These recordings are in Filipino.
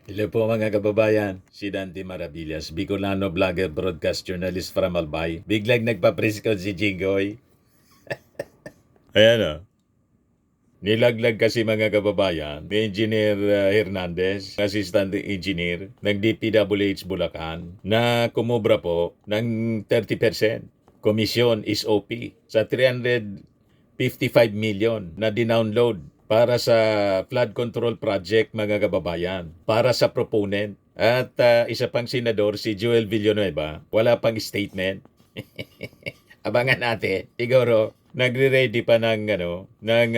Hello po mga kababayan, si Dante Maravillas, Bicolano vlogger, broadcast journalist from Albay. Biglang nagpa-press con si Jinggoy. Ayan o. Nilaglag kasi mga kababayan ni Engineer Hernandez, assistant engineer ng DPWH Bulacan, na kumubra po ng 30% komisyon is OP sa 355 million na dinownload para sa flood control project mga kababayan, para sa proponent. At isa pang senador, si Joel Villanueva, wala pang statement. Abangan natin. Siguro, nagre-ready pa ng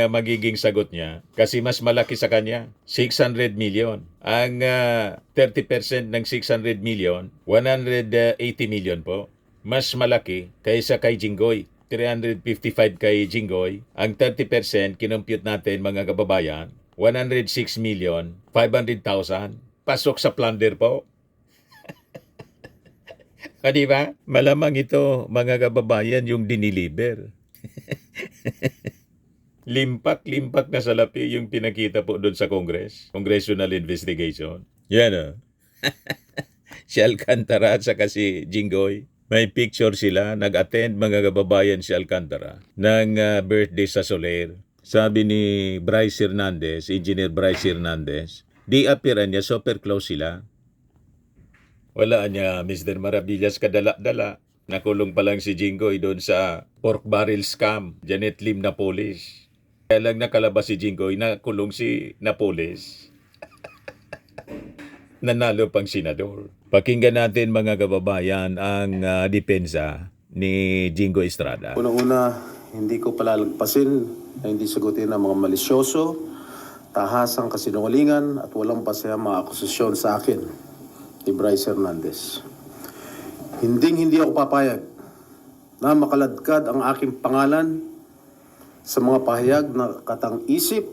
magiging sagot niya kasi mas malaki sa kanya, 600 million. Ang 30% ng 600 million, 180 million po. Mas malaki kaysa kay Jinggoy. 355 kay Jinggoy. Ang 30%, kinompute natin mga kababayan, 106 million, 500,000. Pasok sa plunder po. Di ba? Malamang ito, mga kababayan, yung diniliber. Limpak-limpak na salapi yung pinakita po doon sa Congress. Congressional investigation. Yan o. Si Alcantara at saka si Jinggoy. May picture sila, nag-attend mga kababayan si Alcantara ng birthday sa Soler. Sabi ni Bryce Hernandez, Engineer Bryce Hernandez, di appearan niya, super close sila. Wala niya, Mr. Maravillas, kadala-dala. Nakulong pa lang si Jinggoy doon sa pork barrel scam, Janet Lim Napoles. Kaya lang nakalabas si Jinggoy, nakulong si Napoles. Nanalo pang senador. Pakinggan natin mga kababayan ang depensa ni Jingo Estrada. Unang-una, hindi ko palalagpasin na hindi sagutin ang mga malisyoso, tahasang kasinungalingan at walang pasayang mga akusasyon sa akin ni Bryce Hernandez. Hindi ako papayag na makaladkad ang aking pangalan sa mga pahayag na katang-isip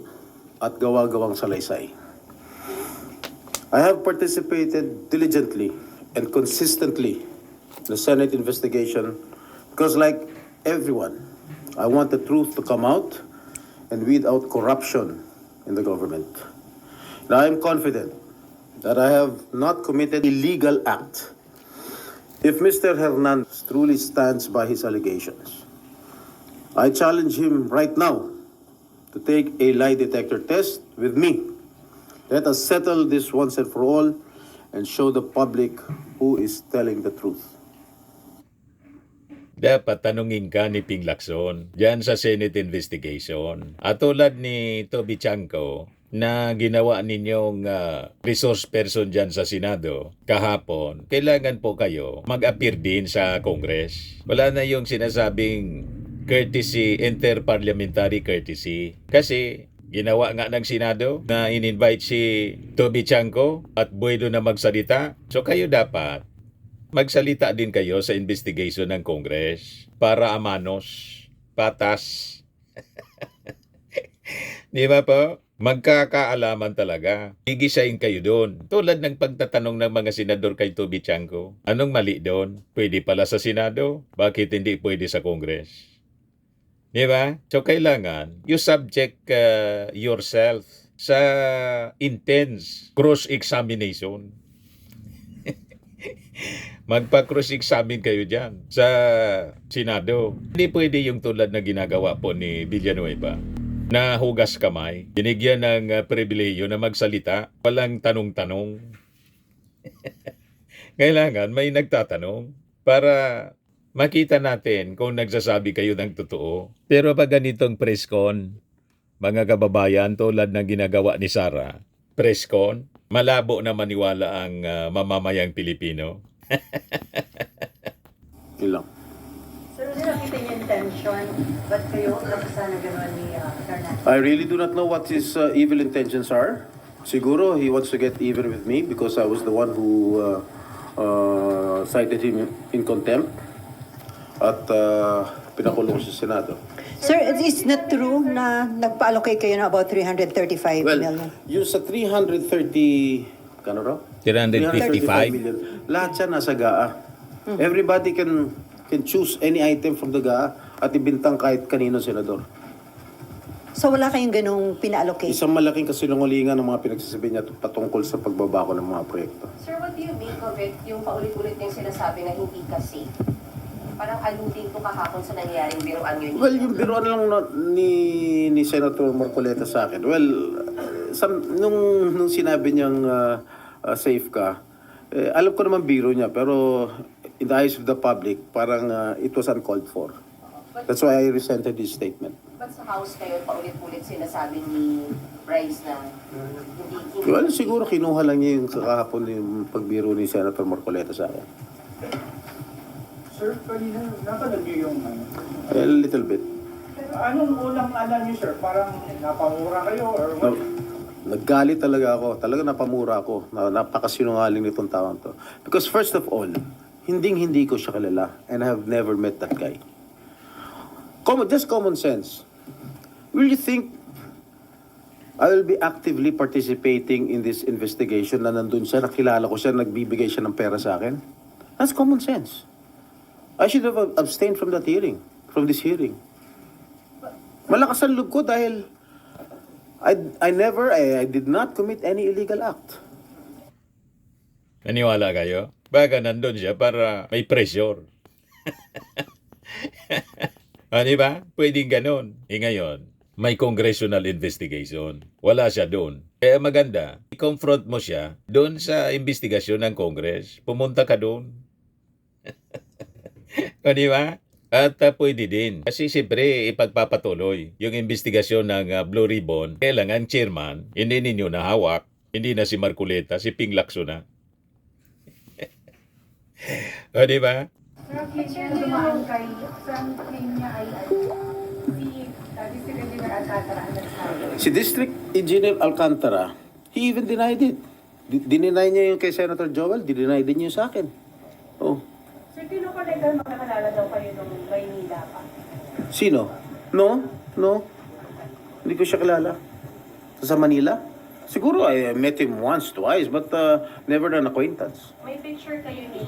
at gawa-gawang salaysay. I have participated diligently and consistently in the Senate investigation because, like everyone, I want the truth to come out and weed out corruption in the government. And I am confident that I have not committed illegal act. If Mr. Hernandez truly stands by his allegations, I challenge him right now to take a lie detector test with me. Let us settle this once and for all and show the public who is telling the truth. Dapat tanungin ka ni Ping Lacson dyan sa Senate investigation. At tulad ni Toby Chanco na ginawa ninyong resource person dyan sa Senado kahapon, kailangan po kayo mag-appear din sa Congress. Wala na yung sinasabing courtesy, interparliamentary courtesy. Kasi ginawa nga ng Senado na in-invite si Toby Chanco at Buedo na magsalita. So kayo dapat magsalita din kayo sa investigation ng Congress para amanos, patas. Di ba po? Magkakaalaman talaga. Gigisain kayo doon. Tulad ng pagtatanong ng mga senador kay Toby Chanco. Anong mali doon? Pwede pala sa Senado? Bakit hindi pwede sa Congress? Diba? So, kailangan you subject yourself sa intense cross-examination. Magpa-cross-examine kayo dyan sa Senado. Hindi pwede yung tulad na ginagawa po ni Villanueva na hugas kamay, binigyan ng pribileyo na magsalita, walang tanong-tanong. Kailangan may nagtatanong para makita natin kung nagsasabi kayo ng totoo. Pero pag ganitong press con, mga kababayan, tulad ng ginagawa ni Sara, press con, malabo na maniwala ang mamamayang Pilipino. Yun lang. Sir, hindi nakita niyo intention, ba't kayo nakasana gano'n ni Hernandez? I really do not know what his evil intentions are. Siguro he wants to get even with me because I was the one who cited him in contempt at pinakulong sa Senado. Sir, it's not true na nagpa-allocate kayo na about 335 Well, million? yung sa 330, kano raw? 355? million, lahat siya nasa GAA. Everybody can choose any item from the GAA at ibintang kahit kanino senador. So wala kayong ganung pina-allocate? Isang malaking kasinungalingan ng mga pinagsasabi niya patungkol sa pagbabako ng mga proyekto. Sir, what do you make of it, yung paulit-ulit niyang sinasabi na hindi kasi? Parang alluding to kahapon sa nangyayaring biruan yun. Well, yung biruan lang ni Senator Marcoleta sa akin. Well, nung sinabi niyang safe ka, alam ko naman biro niya, pero in the eyes of the public, parang it was uncalled for. That's why I resented his statement. Ba't sa house kayo paulit-ulit sinasabi ni Bryce na hindi... Well, siguro kinuha lang niya yung kahapon yung pagbiro ni Senator Marcoleta sa akin. Sir, kanina, napanood niyo yung A little bit. anong unang alam niyo, sir? Parang napamura kayo or what? Naggalit talaga ako. Talaga napamura ako. Napakasinungaling nitong taon to. Because first of all, hindi ko siya kilala. And I have never met that guy. Just common sense. Will you think I will be actively participating in this investigation na nandun siya, nakilala ko siya, nagbibigay siya ng pera sa akin? That's common sense. I should have abstained from that hearing, from this hearing. Malakas ang loob ko dahil I did not commit any illegal act. Naniwala kayo? Baka nandun siya para may pressure. Di ba? Pwedeng ganun. Ngayon, may congressional investigation. Wala siya doon. Kaya maganda, i-confront mo siya doon sa investigasyon ng Congress. Pumunta ka doon. Di ba? At pwede din. Kasi siyempre, ipagpapatuloy yung investigasyon ng Blue Ribbon. Kailangan chairman, hindi ninyo na hawak. Hindi na si Marcoleta, si Ping Lacson na. Di ba? Sir, ang claim niya dumaan kay, ang claim niya ay si District Engineer Alcantara ang nagsabi. Si District Engineer Alcantara, he even denied it. Dininay niya yung kay Senator Joel, dinay din niya yung sa akin. Oh. Sir, kinukolegal magkakalala daw kayo nung Maynila pa. Sino? No. Hindi ko siya kilala. Sa Manila? Siguro I met him once, twice, but never an acquaintance. May picture kayo ni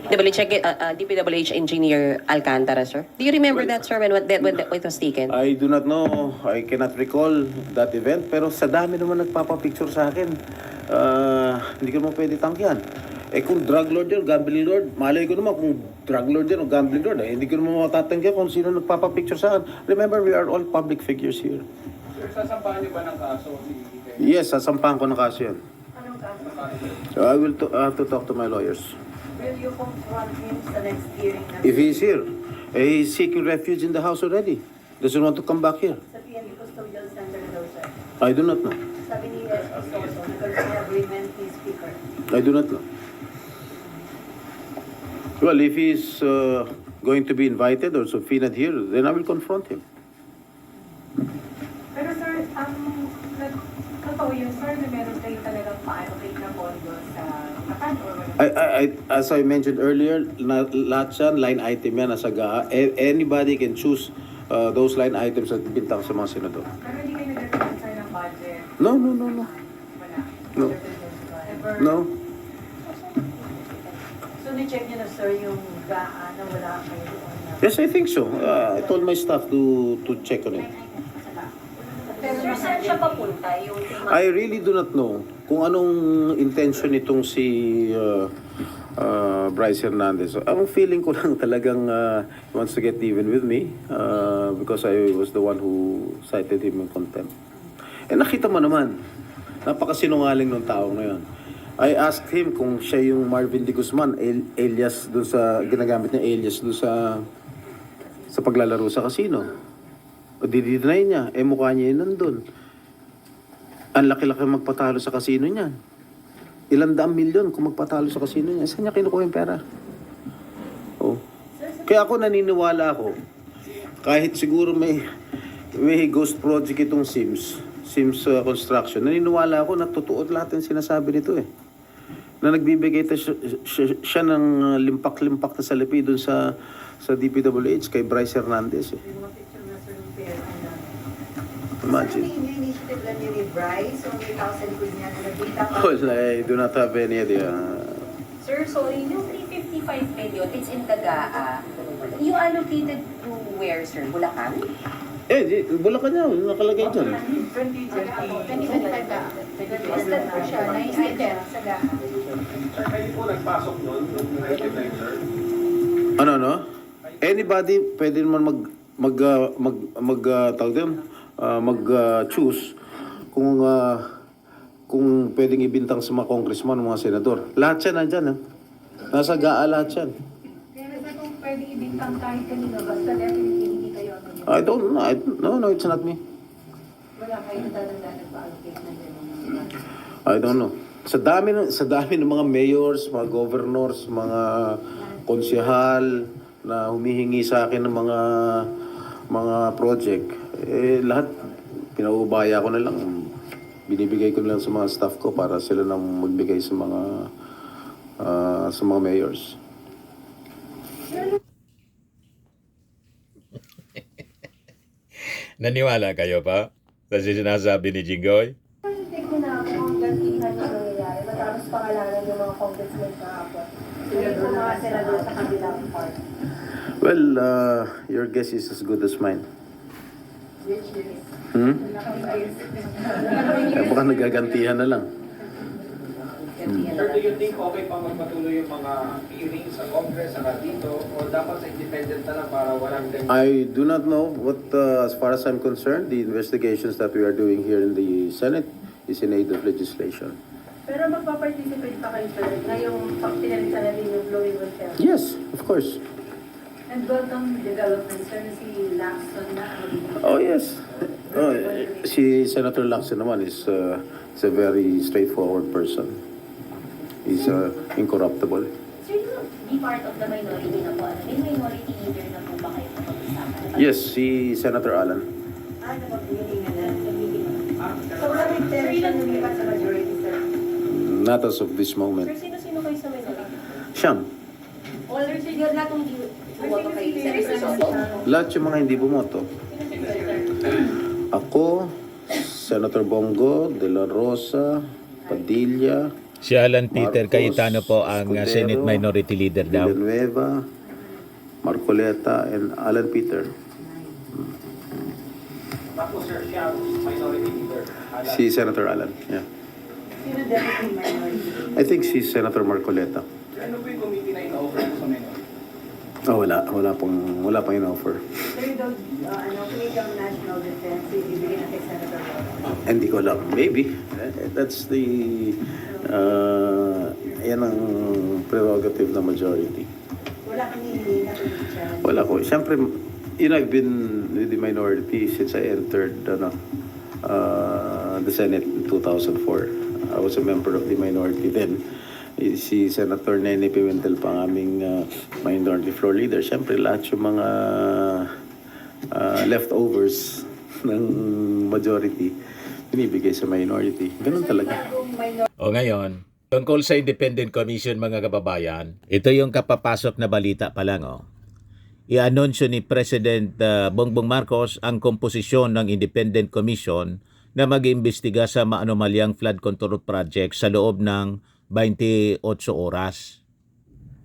DPWH Engineer Alcantara, sir. Do you remember that, sir, when it was taken? I do not know. I cannot recall that event. Pero sa dami naman nagpapapicture sa akin. Hindi ko naman pwede tangkihan. Kung drug lord yun, gambling lord, malay ko naman kung drug lord yun o gambling lord, hindi ko naman matatangkihan kung sino nagpapapicture sa akin. Remember, we are all public figures here. Sir, sasampahan niyo ba ng kaso si Yes, sasampahan ko ng kaso yan. Anong kaso? I have to talk to my lawyers. Will you confront him sa next hearing na If he's here, he's seeking refuge in the house already. Doesn't want to come back here. sa PNP Custodial Center na daw, sir? I do not know. Sabi ni SP Soto, nagkaroon ng agreement ni Speaker. I do not know. Well, if he's going to be invited or subpoenaed here, then I will confront him. Pero sir, totoo yun, sir, na meron kayo talagang pa-allocate na pondo sa Kapan or wala? As I mentioned earlier, lahat yan, line item yan, nasa GAA. Anybody can choose those line items at bintang sa mga senador. Pero hindi kayo nag-recommend, sir, ng budget? No. Wala? No. Ever? No. So, ni-check niyo na, sir, yung GAA na wala kayo doon na? Yes, I think so. I told my staff to check on it. Pero saan siya papunta? Yung I really do not know kung anong intention nitong si Bryce Hernandez. Ang feeling ko lang talagang he wants to get even with me because I was the one who cited him in contempt. Nakita mo naman, napakasinungaling ng tao ngayon. I asked him kung siya yung Marvin D. Guzman, alias doon sa, ginagamit niya alias doon sa paglalaro sa casino. O didinay niya, mukha niya yun nandun. Ang laki-laki magpatalo sa kasino niyan. Ilang daang milyon kung magpatalo sa kasino niya. Saan niya kinukuha yung pera? Oh. Kaya ako naniniwala ako, kahit siguro may ghost project itong Sims Construction, naniniwala ako na totoo lahat ng sinasabi nito eh. Na nagbibigay siya ng limpak-limpak na salapi doon sa DPWH kay Bryce Hernandez eh. Yung mga picture na, sir, yung pera na. Imagine. Sir, yung initiative lang ni Bryce, yung may tao sa likod niya, na nagkita pa. Well, I do not have any idea. Sir, sorry, yung 355 million, it's in the GAA. You allocated to where, sir? Bulacan? Bulacan niya, nakalagay dyan. 2025 ka. Listed po siya, na-item sa lahat. Sir, kayo po nagpasok nun, nung item na yun, sir? Ano? Anybody pwede naman choose kung pwedeng ibintang sa mga congressman, mga senador. Lahat yan nandyan. Nasa GAA lahat yan. Kaya sa kung pwedeng ibintang kahit kanino, basta definitely hindi kayo ano. I don't know. No, it's not me. Wala kayo natanda nagpa-allocate na gano'n. I don't know. Sa dami ng mga mayors, mga governors, mga konsehal na humihingi sa akin ng mga project, lahat pinaubaya ko na lang. Binibigay ko na lang sa mga staff ko para sila nang magbigay sa mga mayors. Naniwala kayo pa sa sinasabi ni Jinggoy? Hindi ko na ako ang gantihan na nangyayari. Matapos pangalanan yung mga congressmen kahapon. Yung mga senador sa kabilang part. Well, your guess is as good as mine. Which is, Baka nagagantihan na lang. Sir, do you think okay pa magpatuloy yung mga hearings sa Congress, saka dito, o dapat sa independent na lang para walang ganyan? I do not know what, as far as I'm concerned, the investigations that we are doing here in the Senate is in aid of legislation. Pero magpa-participate pa kayo sir, ngayong pinalitan na din yung blowing hotel. Yes, of course. And welcome development sir, na si Lacson na Oh, yes. Oh, si Senator Lacson naman is a very straightforward person. He's incorruptible. Sir, you be part of the minority na po. May minority leader na po ba kayo kapag-usapan? Yes, si Senator Alan. So wala rin intention lumipat sa majority sir. Not as of this moment. Sir, sino-sino kayo sa minority? Siyam. All sir, yun lahat ng bumoto kayo sa Rizal. Lahat yung mga hindi bumoto. Ako, Senator Bongo, De La Rosa, Padilla, Si Alan Peter Marcos, Cayetano po ang Escudero, Senate Minority Leader daw. Villanueva, Marcoleta, and Alan Peter. Tapos, sir, siya ang minority leader. Si Senator Alan, yeah. Sino deputy minority? I think si Senator Marcoleta. Ano po yung committee na ina-offer mo sa minority? Oh, wala pang in-offer. Sir, Committee on National Defense, ibigay na kay Senator Rosa. Hindi ko alam. Maybe. That's the, yan ang prerogative na majority. Wala kang hindi na position. Wala ko. Siyempre, I've been with the minority since I entered the Senate in 2004. I was a member of the minority then. Si Senator Nene Pimentel pa ang aming minority floor leader. Siyempre, lahat yung mga leftovers ng majority binibigay sa minority. Ganun talaga. O ngayon, tungkol sa Independent Commission mga kababayan, ito yung kapapasok na balita pa lang. I-anunsyo ni President Bongbong Marcos ang komposisyon ng Independent Commission na mag-iimbestiga sa maanomalyang flood control project sa loob ng 28 oras.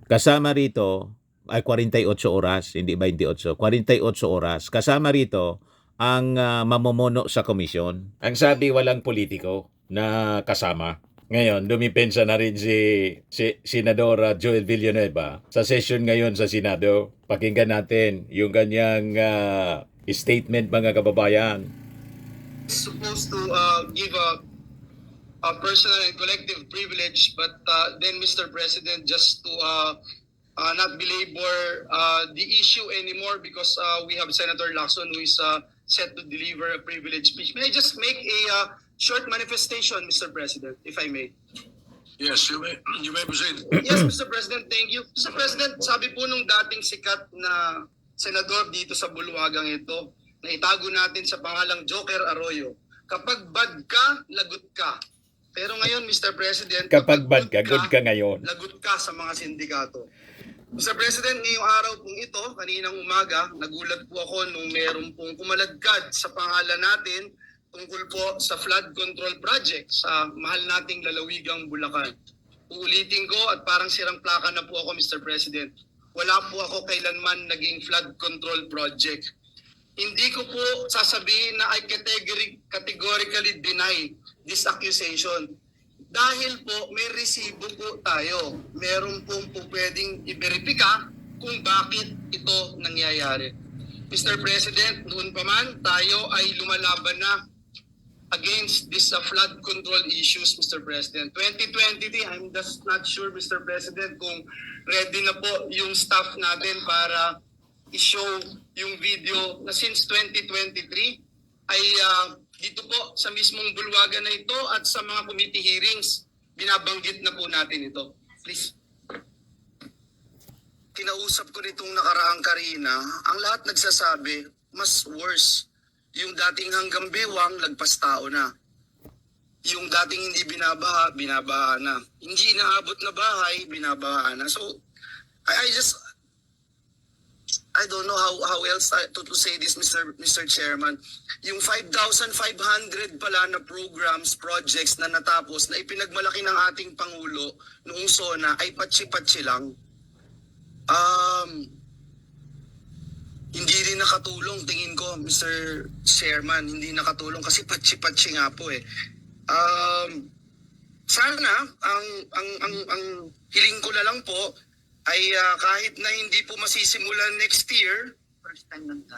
Kasama rito, ay 48 oras, hindi 28, 48 oras. Kasama rito ang mamumuno sa komisyon. Ang sabi, walang politiko na kasama. Ngayon, dumipensa na rin si Senadora Joel Villanueva sa session ngayon sa Senado. Pakinggan natin yung kanyang statement mga kababayan. Supposed to give a personal and collective privilege, but then Mr. President, just to not belabor the issue anymore because we have Senator Lacson who is set to deliver a privilege speech. May I just make a short manifestation, Mr. President, if I may? Yes, you may proceed. Yes, Mr. President, thank you. Mr. President, sabi po nung dating sikat na senador dito sa bulwagang ito, na itago natin sa pangalang Joker Arroyo, kapag bad ka, lagot ka. Pero ngayon, Mr. President, Kapag bad ka, good ka ngayon. lagot ka sa mga sindikato. Mr. President, ngayong araw pong ito, kaninang umaga, nagulat po ako nung meron pong kumalagkad sa pangalan natin tungkol po sa flood control project sa mahal nating lalawigang Bulacan. Uulitin ko at parang sirang plaka na po ako, Mr. President. Wala po ako kailanman naging flood control project. Hindi ko po sasabihin na I categorically deny this accusation. Dahil po may resibo po tayo. Meron po pwedeng i-verifika kung bakit ito nangyayari. Mr. President, noon pa man tayo ay lumalaban na against this flood control issues, Mr. President. 2023, I'm just not sure, Mr. President, kung ready na po yung staff natin para i-show yung video na since 2023 ay dito po sa mismong bulwagan na ito at sa mga committee hearings, binabanggit na po natin ito. Please. Kinausap ko nitong nakaraang Karina, ang lahat nagsasabi, mas worse. Yung dating hanggang bewang, lagpas tao na. Yung dating hindi binabaha, binabaha na. Hindi inaabot na bahay, binabaha na. So, I don't know how else to say this, Mr. Chairman. Yung 5,500 pala na programs, projects na natapos na ipinagmalaki ng ating Pangulo noong SONA ay patsi-patsi lang. Hindi rin nakatulong, tingin ko, Mr. Chairman, hindi nakatulong kasi patsi-patsi nga po eh. Sana ang hiling ko na lang po ay kahit na hindi po masisimulan next year,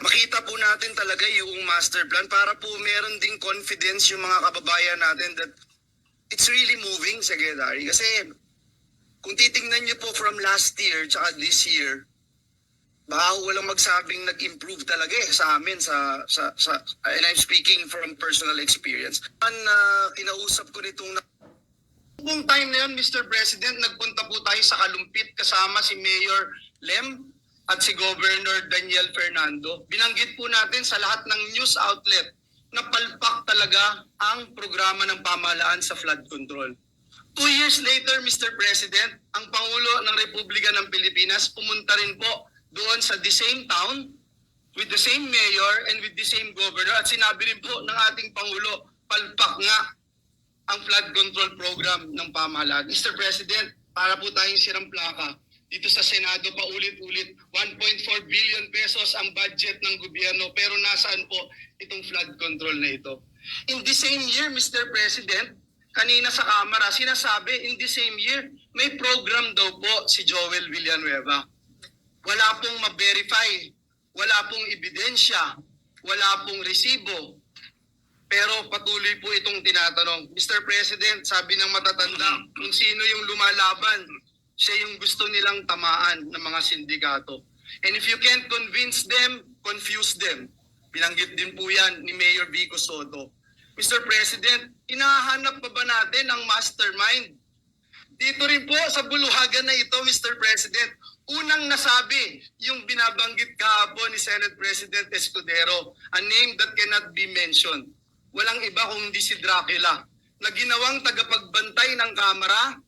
makita po natin talaga yung master plan para po meron ding confidence yung mga kababayan natin that it's really moving, Secretary. Kasi kung titingnan niyo po from last year tsaka this year, baka walang magsabing nag-improve talaga sa amin and I'm speaking from personal experience. Kinausap ko nitong buong time na yun, Mr. President, nagpunta po tayo sa Kalumpit kasama si Mayor Lem at si Governor Daniel Fernando. Binanggit po natin sa lahat ng news outlet na palpak talaga ang programa ng pamahalaan sa flood control. 2 years later, Mr. President, ang Pangulo ng Republika ng Pilipinas pumunta rin po doon sa the same town, with the same mayor and with the same governor at sinabi rin po ng ating Pangulo, palpak nga ang flood control program ng pamahalaan. Mr. President, para po tayong sirang plaka, dito sa Senado pa ulit-ulit, 1.4 billion pesos ang budget ng gobyerno pero nasaan po itong flood control na ito? In the same year, Mr. President, kanina sa Kamara, sinasabi in the same year, may program daw po si Joel Villanueva. Wala pong ma-verify, wala pong ebidensya, wala pong resibo. Pero patuloy po itong tinatanong. Mr. President, sabi ng matatanda, kung sino yung lumalaban, siya yung gusto nilang tamaan ng mga sindikato. And if you can't convince them, confuse them. Binanggit din po yan ni Mayor Vico Soto. Mr. President, hinahanap pa ba natin ang mastermind? Dito rin po sa buluhagan na ito, Mr. President, unang nasabi yung binabanggit kahapon ni Senate President Escudero, a name that cannot be mentioned. Walang iba kundi si Dracula, na ginawang tagapagbantay ng Kamara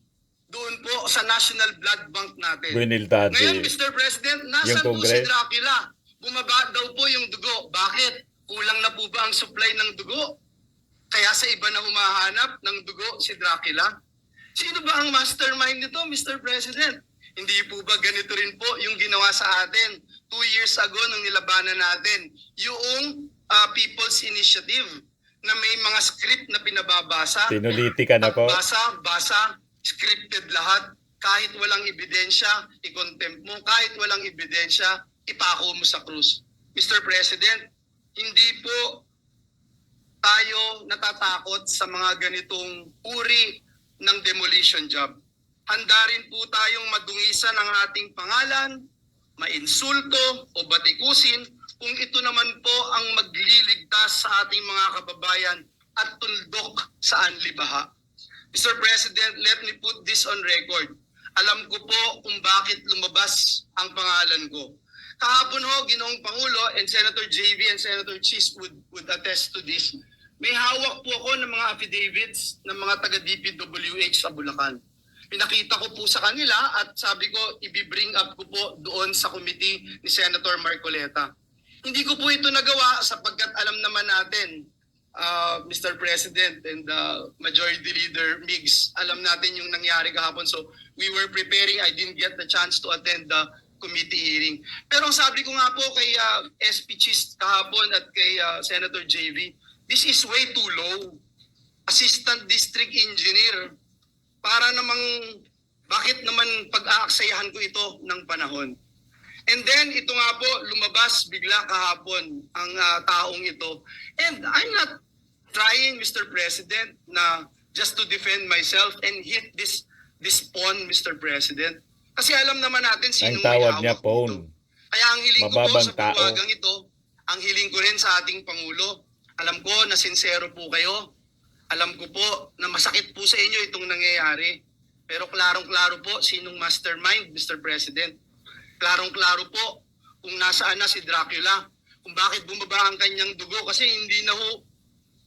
doon po sa National Blood Bank natin. Bueniltade. Ngayon, Mr. President, nasan po si Dracula? Bumaba daw po yung dugo. Bakit? Kulang na po ba ang supply ng dugo? Kaya sa iba na humahanap ng dugo si Dracula? Sino ba ang mastermind nito, Mr. President? Hindi po ba ganito rin po yung ginawa sa atin 2 years ago nung nilabanan natin? Yung People's Initiative na may mga script na pinababasa. Pinulitikan ako. Basa, scripted lahat. Kahit walang ebidensya, i-contempt mo. Kahit walang ebidensya, ipako mo sa krus. Mr. President, hindi po tayo natatakot sa mga ganitong uri ng demolition job. Handa rin po tayong madungisan ang ating pangalan, mainsulto o batikusin kung ito naman po ang magliligtas sa ating mga kababayan at tuldok sa anlibaha. Mr. President, let me put this on record. Alam ko po kung bakit lumabas ang pangalan ko. Kahapon ho, Ginoong Pangulo, and Senator JV and Senator Chis would attest to this. May hawak po ako ng mga affidavits ng mga taga-DPWH sa Bulacan. Pinakita ko po sa kanila at sabi ko, i-bring up ko po doon sa committee ni Senator Marcoleta. Hindi ko po ito nagawa sapagkat alam naman natin, Mr. President and Majority Leader Migs, alam natin yung nangyari kahapon. So we were preparing. I didn't get the chance to attend the committee hearing. Pero ang sabi ko nga po kay SP Chis kahapon at kay Senator JV, this is way too low. Assistant District Engineer. Para namang, bakit naman pag-aaksayahan ko ito ng panahon? And then, ito nga po, lumabas bigla kahapon ang taong ito. And I'm not trying, Mr. President, na just to defend myself and hit this pawn, Mr. President. Kasi alam naman natin Ang sinong tawag may niya hawak phone. dito. Kaya ang hiling ko po Mababang sa tao. pagwagang ito, ang hiling ko rin sa ating Pangulo, alam ko na sincero po kayo. Alam ko po na masakit po sa inyo itong nangyayari. Pero klarong-klaro po sinong mastermind, Mr. President. Klarong-klaro po kung nasaan na si Dracula. Kung bakit bumaba ang kanyang dugo. Kasi hindi na ho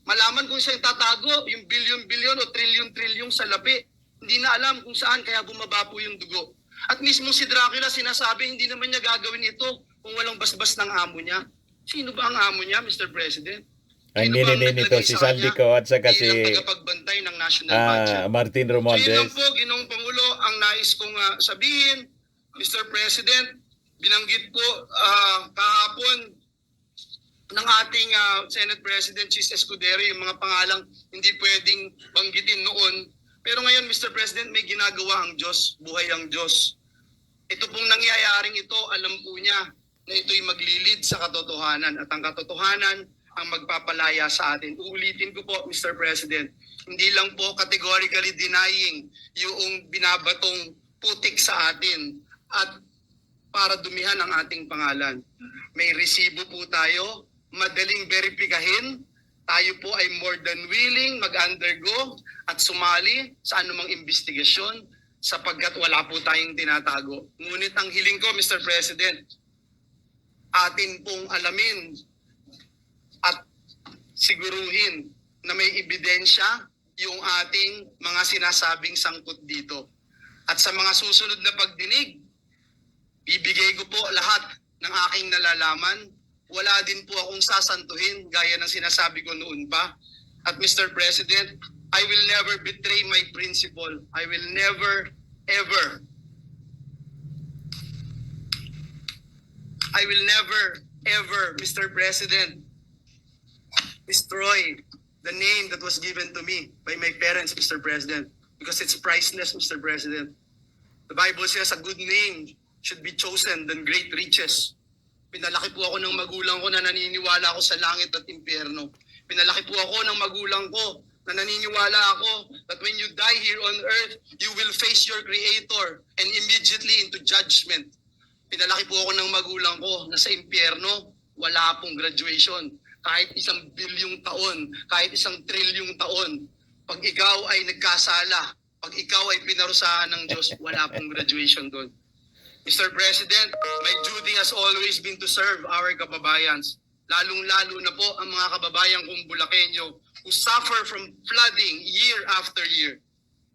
malaman kung saan tatago yung bilyon-bilyon o trilyon-trilyon sa labi. Hindi na alam kung saan kaya bumaba po yung dugo. At mismo si Dracula sinasabi hindi naman niya gagawin ito kung walang basbas ng amo niya. Sino ba ang amo niya, Mr. President? Ang Sino ba ang nilinin nito naglagay si sa Sandy kanya Co at saka si bilang tagapagbantay ng national budget? Martin So yun lang Romualdez. po, Ginoong Pangulo, ang nais kong sabihin, Mr. President, binanggit po kahapon ng ating Senate President Chis Escudero yung mga pangalang hindi pwedeng banggitin noon. Pero ngayon, Mr. President, may ginagawa ang Diyos, buhay ang Diyos. Ito pong nangyayaring ito, alam po niya na ito'y maglilid sa katotohanan at ang katotohanan ang magpapalaya sa atin. Uulitin ko po, Mr. President, hindi lang po categorically denying yung binabatong putik sa atin at para dumihan ang ating pangalan. May resibo po tayo, madaling verifikahin. Tayo po ay more than willing mag-undergo at sumali sa anumang investigasyon sapagkat wala po tayong tinatago. Ngunit ang hiling ko, Mr. President, atin pong alamin at siguruhin na may ebidensya yung ating mga sinasabing sangkot dito. At sa mga susunod na pagdinig, bibigay ko po lahat ng aking nalalaman. Wala din po akong sasantuhin gaya ng sinasabi ko noon pa. At Mr. President, I will never betray my principle. I will never, ever, Mr. President, destroy the name that was given to me by my parents, Mr. President, because it's priceless, Mr. President. The Bible says a good name should be chosen than great riches. Pinalaki po ako ng magulang ko na naniniwala ako sa langit at impyerno. Pinalaki po ako ng magulang ko na naniniwala ako that when you die here on earth, you will face your Creator and immediately into judgment. Pinalaki po ako ng magulang ko na sa impyerno, wala pong graduation. Kahit 1 bilyong taon, kahit 1 trilyong taon, pag ikaw ay nagkasala, pag ikaw ay pinarusahan ng Diyos, wala pong graduation doon. Mr. President, my duty has always been to serve our kababayans. Lalong-lalo na po ang mga kababayan kong Bulakenyo who suffer from flooding year after year.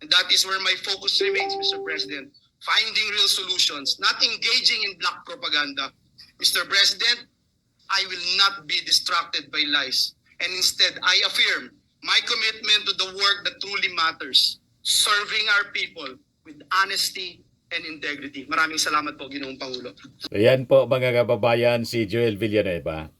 And that is where my focus remains, Mr. President. Finding real solutions, not engaging in black propaganda. Mr. President, I will not be distracted by lies. And instead, I affirm my commitment to the work that truly matters, serving our people with honesty and integrity. Maraming salamat po, Ginoong Pangulo. Ayan po mga kababayan, si Joel Villanueva.